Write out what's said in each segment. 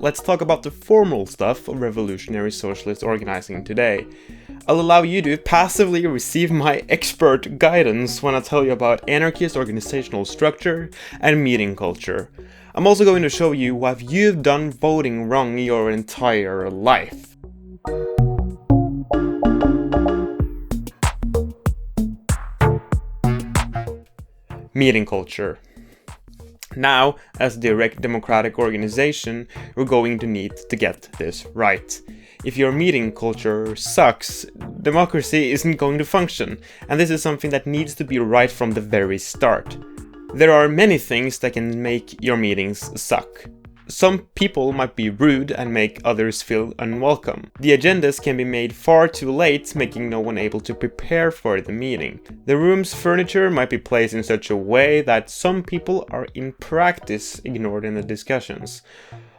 let's talk about the formal stuff of revolutionary socialist organizing today. I'll allow you to passively receive my expert guidance when I tell you about anarchist organizational structure and meeting culture. I'm also going to show you why you've done voting wrong your entire life. Meeting culture. Now, as a direct democratic organization, we're going to need to get this right. If your meeting culture sucks, democracy isn't going to function, and this is something that needs to be right from the very start. There are many things that can make your meetings suck. Some people might be rude and make others feel unwelcome. The agendas can be made far too late, making no one able to prepare for the meeting. The room's furniture might be placed in such a way that some people are in practice ignored in the discussions.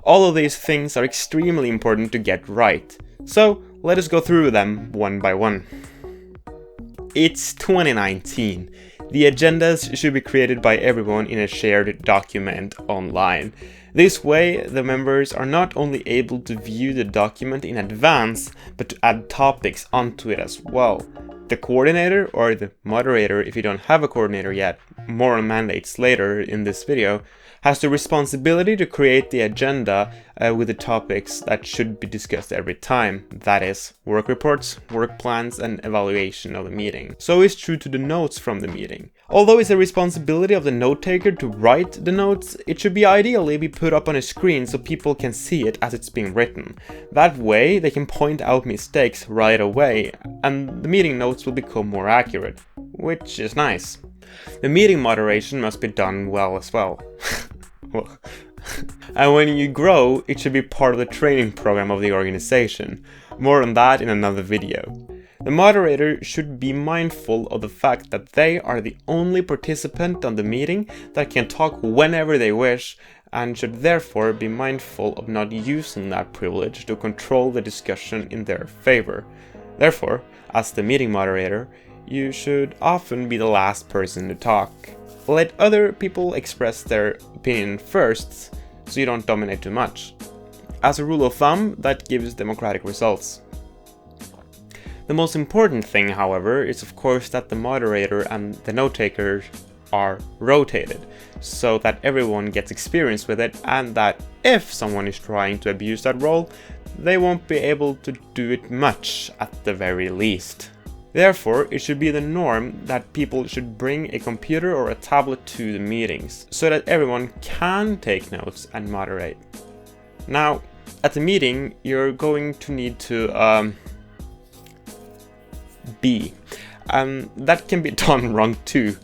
All of these things are extremely important to get right. So let us go through them one by one. It's 2019. The agendas should be created by everyone in a shared document online. This way, the members are not only able to view the document in advance, but to add topics onto it as well. The coordinator, or the moderator if you don't have a coordinator yet, more on mandates later in this video, has the responsibility to create the agenda with the topics that should be discussed every time. That is, work reports, work plans, and evaluation of the meeting. So is true to the notes from the meeting. Although it's a responsibility of the note taker to write the notes, it should be ideally be put up on a screen so people can see it as it's being written. That way, they can point out mistakes right away, and the meeting notes will become more accurate, which is nice. The meeting moderation must be done well as well. And when you grow, it should be part of the training program of the organization. More on that in another video. The moderator should be mindful of the fact that they are the only participant on the meeting that can talk whenever they wish, and should therefore be mindful of not using that privilege to control the discussion in their favor. Therefore, as the meeting moderator, you should often be the last person to talk. Let other people express their opinion first, so you don't dominate too much. As a rule of thumb, that gives democratic results. The most important thing, however, is of course that the moderator and the note takers are rotated, so that everyone gets experience with it, and that if someone is trying to abuse that role, they won't be able to do it much at the very least. Therefore, it should be the norm that people should bring a computer or a tablet to the meetings, so that everyone can take notes and moderate. Now, at the meeting, you're going to need to be. That can be done wrong too.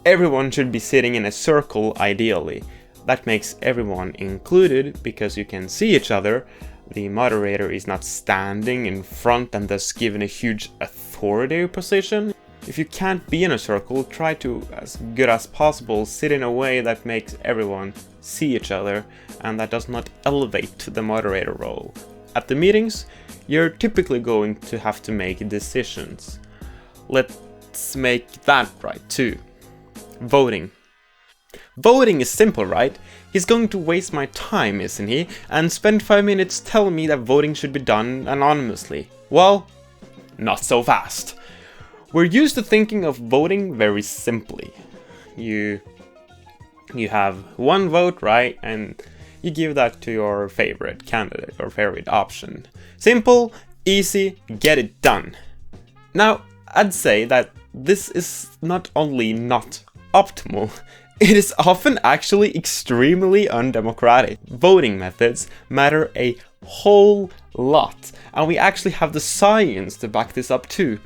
Everyone should be sitting in a circle ideally. That makes everyone included because you can see each other. The moderator is not standing in front and thus given a huge authoritative position. If you can't be in a circle, try to, as good as possible, sit in a way that makes everyone see each other and that does not elevate the moderator role. At the meetings, you're typically going to have to make decisions. Let's make that right too. Voting. Voting is simple, right? He's going to waste my time, isn't he? And spend 5 minutes telling me that voting should be done anonymously. Well, not so fast. We're used to thinking of voting very simply. You have one vote, right? And you give that to your favorite candidate or favorite option. Simple, easy, get it done. Now, I'd say that this is not only not optimal, it is often actually extremely undemocratic. Voting methods matter a whole lot, and we actually have the science to back this up too.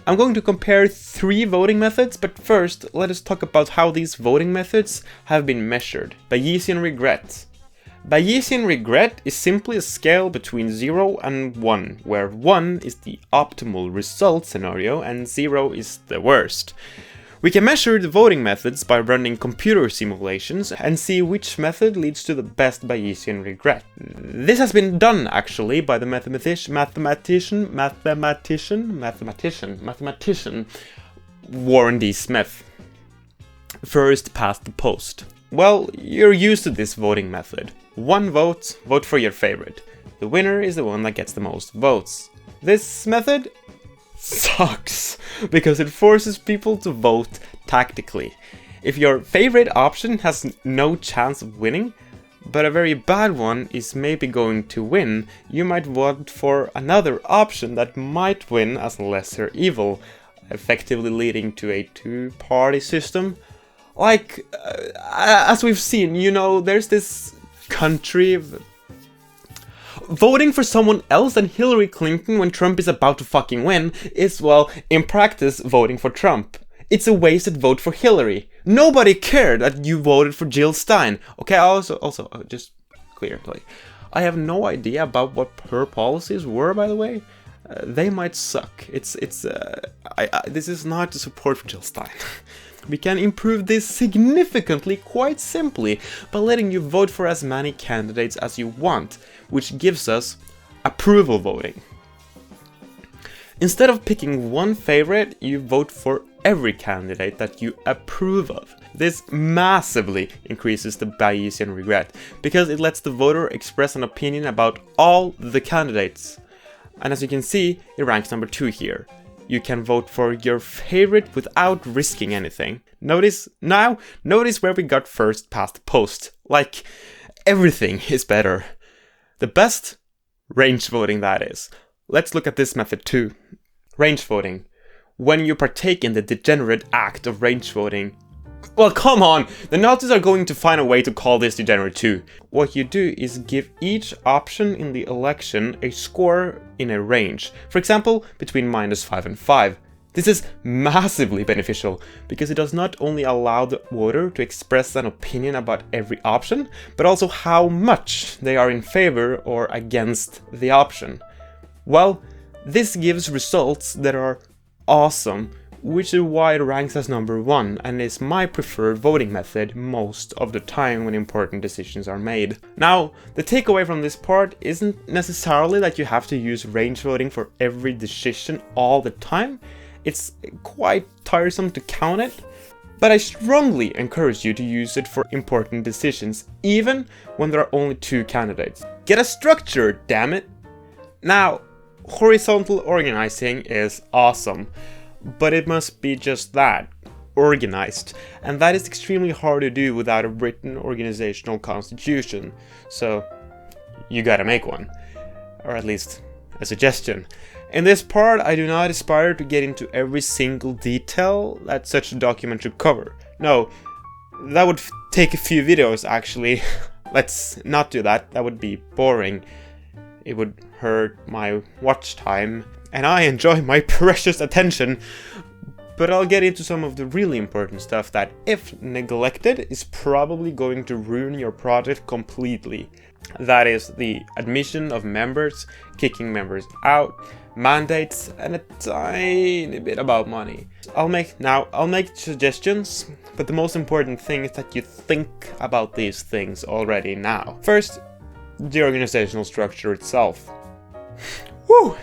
I'm going to compare 3 voting methods, but first let us talk about how these voting methods have been measured. Bayesian regret. Bayesian regret is simply a scale between 0 and 1, where 1 is the optimal result scenario and 0 is the worst. We can measure the voting methods by running computer simulations and see which method leads to the best Bayesian regret. This has been done actually by the mathematician Warren D. Smith. FirstPastThePost. Well, you're used to this voting method. one vote, vote for your favorite. The winner is the one that gets the most votes. This method sucks because it forces people to vote tactically. If your favorite option has no chance of winning, but a very bad one is maybe going to win, you might vote for another option that might win as lesser evil, effectively leading to a two-party system. Like, as we've seen, you know, there's this country voting for someone else than Hillary Clinton when Trump is about to fucking win is, well, in practice, voting for Trump. It's a wasted vote for Hillary. Nobody cared that you voted for Jill Stein. Okay, also, just clearly, I have no idea about what her policies were, by the way. They might suck. This is not support for Jill Stein. We can improve this significantly, quite simply, by letting you vote for as many candidates as you want, which gives us approval voting. Instead of picking one favorite, you vote for every candidate that you approve of. This massively increases the Bayesian regret, because it lets the voter express an opinion about all the candidates. And as you can see, it ranks number 2 here. You can vote for your favorite without risking anything. Notice where we got first past the post. Like, everything is better. The best? Range voting, that is. Let's look at this method too. Range voting. When you partake in the degenerate act of range voting. Well, come on! The Nazis are going to find a way to call this degenerate too. What you do is give each option in the election a score in a range. For example, between -5 and 5. This is massively beneficial, because it does not only allow the voter to express an opinion about every option, but also how much they are in favor or against the option. Well, this gives results that are awesome, which is why it ranks as number 1 and is my preferred voting method most of the time when important decisions are made. Now, the takeaway from this part isn't necessarily that you have to use range voting for every decision all the time. It's quite tiresome to count it, but I strongly encourage you to use it for important decisions, even when there are only 2 candidates. Get a structure, damn it! Now, horizontal organizing is awesome, but it must be just that, organized, and that is extremely hard to do without a written organizational constitution, so you gotta make one, or at least a suggestion. In this part, I do not aspire to get into every single detail that such a document should cover. No, that would take a few videos actually. Let's not do that, that would be boring. It would hurt my watch time, and I enjoy my precious attention. But I'll get into some of the really important stuff that, if neglected, is probably going to ruin your project completely. That is the admission of members, kicking members out, mandates, and a tiny bit about money. I'll make suggestions, but the most important thing is that you think about these things already now. First, the organizational structure itself. Woo!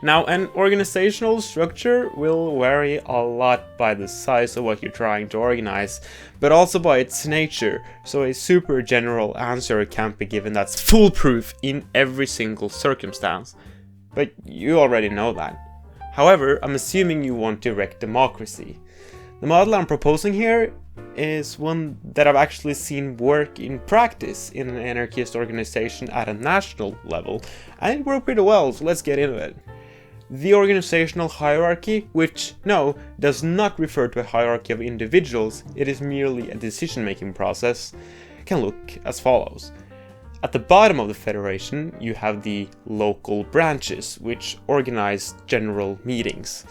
Now, an organizational structure will vary a lot by the size of what you're trying to organize, but also by its nature, so a super general answer can't be given that's foolproof in every single circumstance. But you already know that. However, I'm assuming you want direct democracy. The model I'm proposing here is one that I've actually seen work in practice in an anarchist organization at a national level, and it worked pretty well, so let's get into it. The organizational hierarchy, which, no, does not refer to a hierarchy of individuals, it is merely a decision-making process, can look as follows. At the bottom of the federation, you have the local branches, which organize general meetings.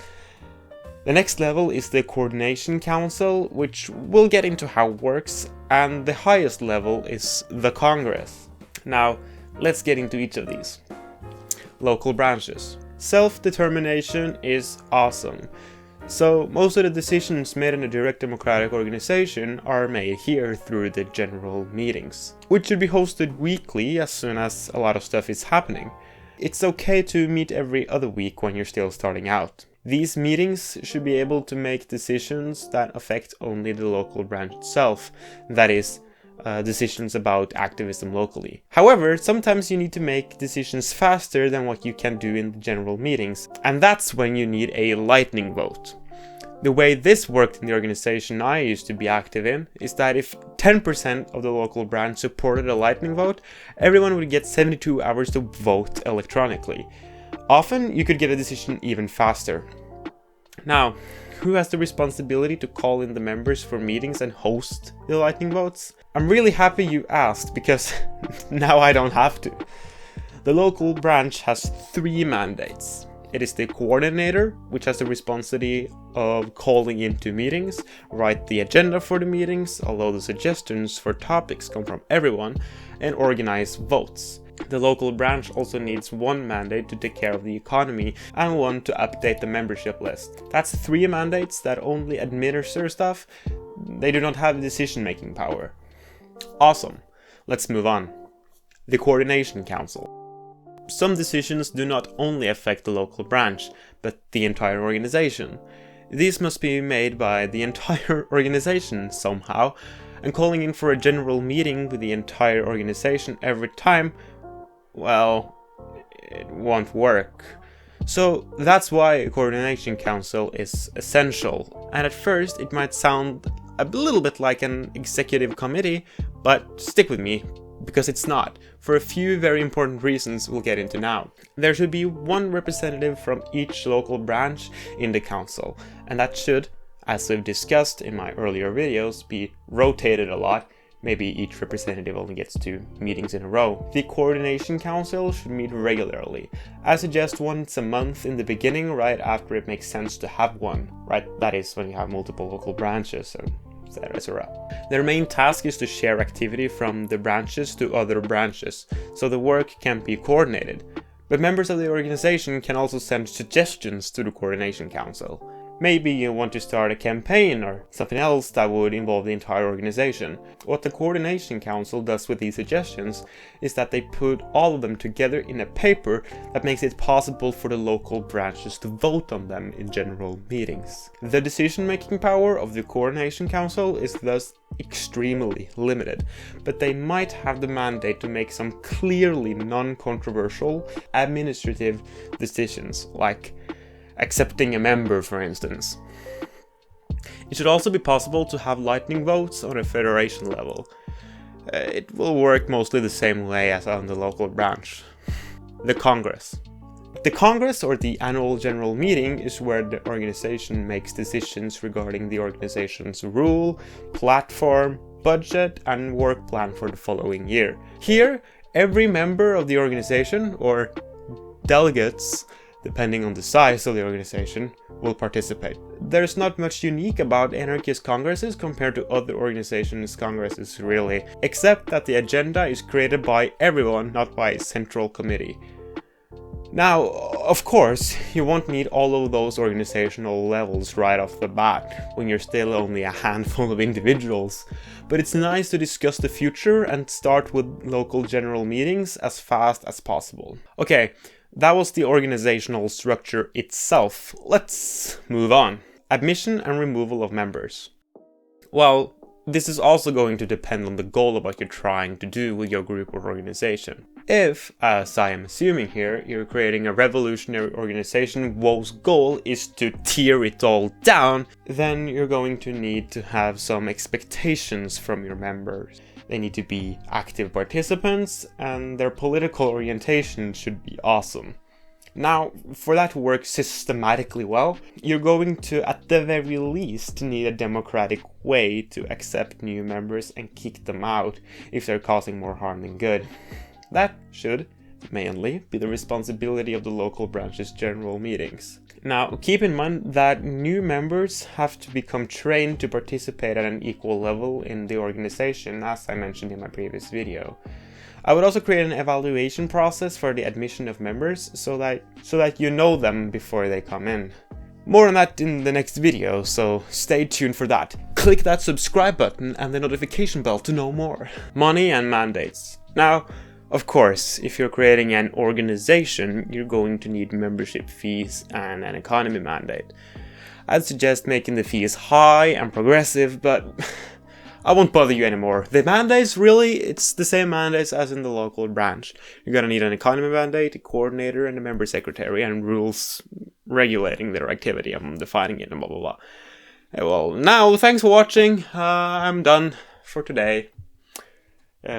The next level is the Coordination Council, which we'll get into how it works, and the highest level is the Congress. Now, let's get into each of these. Local branches. Self-determination is awesome. So, most of the decisions made in a direct democratic organization are made here through the general meetings, which should be hosted weekly as soon as a lot of stuff is happening. It's okay to meet every other week when you're still starting out. These meetings should be able to make decisions that affect only the local branch itself, that is, decisions about activism locally. However, sometimes you need to make decisions faster than what you can do in the general meetings, and that's when you need a lightning vote. The way this worked in the organization I used to be active in is that if 10% of the local branch supported a lightning vote, everyone would get 72 hours to vote electronically. Often, you could get a decision even faster. Now, who has the responsibility to call in the members for meetings and host the lightning votes? I'm really happy you asked, because now I don't have to. The local branch has 3 mandates. It is the coordinator, which has the responsibility of calling into meetings, write the agenda for the meetings, although the suggestions for topics come from everyone, and organize votes. The local branch also needs 1 mandate to take care of the economy and 1 to update the membership list. That's 3 mandates that only administer stuff. They do not have decision-making power. Awesome. Let's move on. The Coordination Council. Some decisions do not only affect the local branch, but the entire organization. These must be made by the entire organization somehow, and calling in for a general meeting with the entire organization every time, well, it won't work. So that's why a coordination council is essential, and at first it might sound a little bit like an executive committee, but stick with me, because it's not, for a few very important reasons we'll get into now. There should be 1 representative from each local branch in the council, and that should, as we've discussed in my earlier videos, be rotated a lot. Maybe each representative only gets 2 meetings in a row. The Coordination Council should meet regularly. I suggest once a month in the beginning, right after it makes sense to have one, right? That is when you have multiple local branches, and etc. Their main task is to share activity from the branches to other branches, so the work can be coordinated. But members of the organization can also send suggestions to the Coordination Council. Maybe you want to start a campaign or something else that would involve the entire organization. What the Coordination Council does with these suggestions is that they put all of them together in a paper that makes it possible for the local branches to vote on them in general meetings. The decision-making power of the Coordination Council is thus extremely limited, but they might have the mandate to make some clearly non-controversial administrative decisions, like accepting a member, for instance. It should also be possible to have lightning votes on a federation level. It will work mostly the same way as on the local branch. The Congress. The Congress, or the annual general meeting, is where the organization makes decisions regarding the organization's rule, platform, budget, and work plan for the following year. Here, every member of the organization, or delegates, depending on the size of the organization, will participate. There's not much unique about anarchist congresses compared to other organizations' congresses really, except that the agenda is created by everyone, not by a central committee. Now, of course, you won't need all of those organizational levels right off the bat, when you're still only a handful of individuals, but it's nice to discuss the future and start with local general meetings as fast as possible. Okay, that was the organizational structure itself. Let's move on. Admission and removal of members. Well, this is also going to depend on the goal of what you're trying to do with your group or organization. If, as I am assuming here, you're creating a revolutionary organization whose goal is to tear it all down, then you're going to need to have some expectations from your members. They need to be active participants, and their political orientation should be awesome. Now, for that to work systematically well, you're going to, at the very least, need a democratic way to accept new members and kick them out if they're causing more harm than good. That should, mainly, be the responsibility of the local branch's general meetings. Now, keep in mind that new members have to become trained to participate at an equal level in the organization, as I mentioned in my previous video. I would also create an evaluation process for the admission of members, so that you know them before they come in. More on that in the next video, so stay tuned for that. Click that subscribe button and the notification bell to know more. Money and mandates. Now, of course, if you're creating an organization, you're going to need membership fees and an economy mandate. I'd suggest making the fees high and progressive, but I won't bother you anymore. The mandates, really, it's the same mandates as in the local branch. You're gonna need an economy mandate, a coordinator, and a member secretary, and rules regulating their activity and defining it, and blah blah blah. Well, now, thanks for watching. I'm done for today.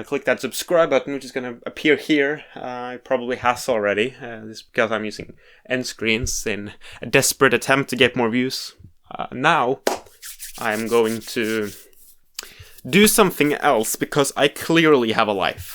Click that subscribe button, which is gonna appear here. It probably has already. This is because I'm using end screens in a desperate attempt to get more views. Now, I'm going to do something else because I clearly have a life.